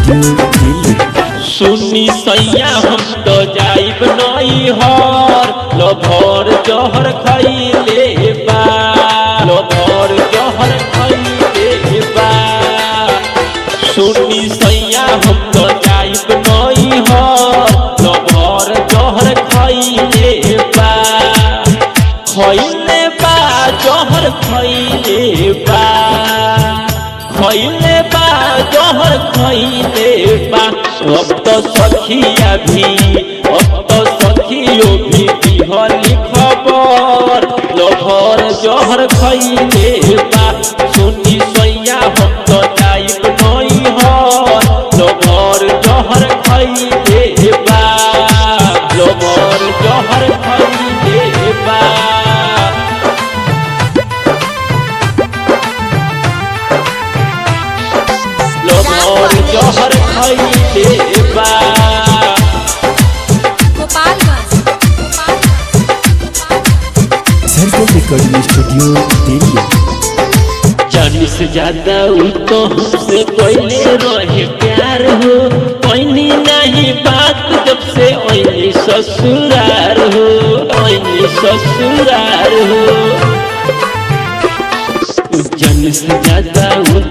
Studio Delhi. सुनी सैया हम तो जाइब नहीं हर लभर जहर खैले बा लभर जहर खैले बा। सुनी सैया हम तो जाइब नहीं हर लभर जहर खैले बा खैले बा जहर खैले बा खैले बा जहर खैले बा। अब तो सखिया भी अब तो सखियों भी दिहली खबर लभर जहर खैले बा। सुनी सैया हम तो जाइब नहीं हर लभर जहर खैले बा लभर जहर खैले बा। लभर जहर खैले बा। Circle recording studio Delhi. जानी से ज्यादा तो हमसे पहले रहे प्यार हो पैनी नहीं बात जब से ओइनी ससुरार हो ओइनी ससुरार हो। जानी से ज्यादा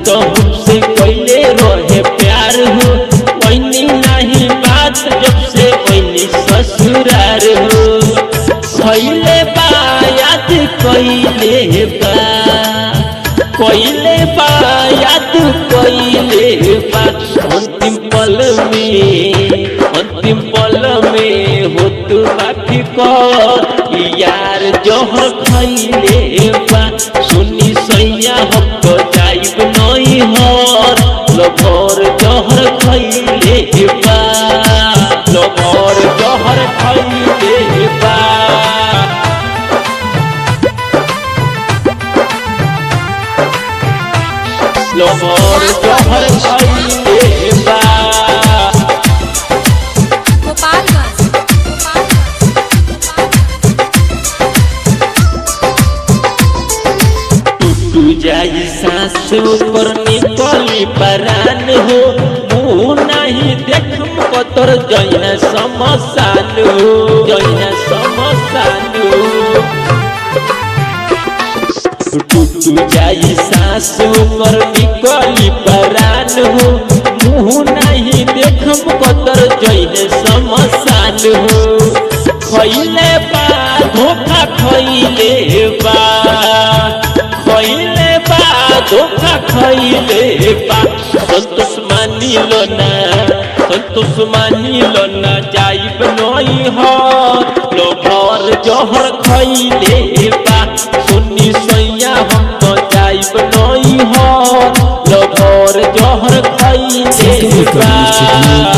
तो हमसे पहले रहे प्यार हो पैनी नहीं बात जब से ओइनी ससुरार हो। खैले बा याद कैले बा कोइले बा याद कोइले बा। अंतिम पल में हो तू बाकी कर यार जहर खैले बा। सुनी सैया हम तो जाइब नहीं हर लभर जहर खैले बा लभर जहर खैले बा। लभर जहर खैले बा। टूटू जाई सांस ऊपर निकली परान हो मुँह नहीं देखम कतर जैना समसान हो जैना समसान हो। टूटू जाई सांस ऊपर निकली परान हो मुँह नहीं देखम कतर जैने समसान हो। खैले बा धोखा खैले बा खैले बा धोखा खैले बा। संतोष मानी लो ना संतोष मानी लो ना जाइब नहीं हर लभर जहर खैले बा। सुनी सैया हम तो जाइब नहीं हर लभर जहर खैले बा।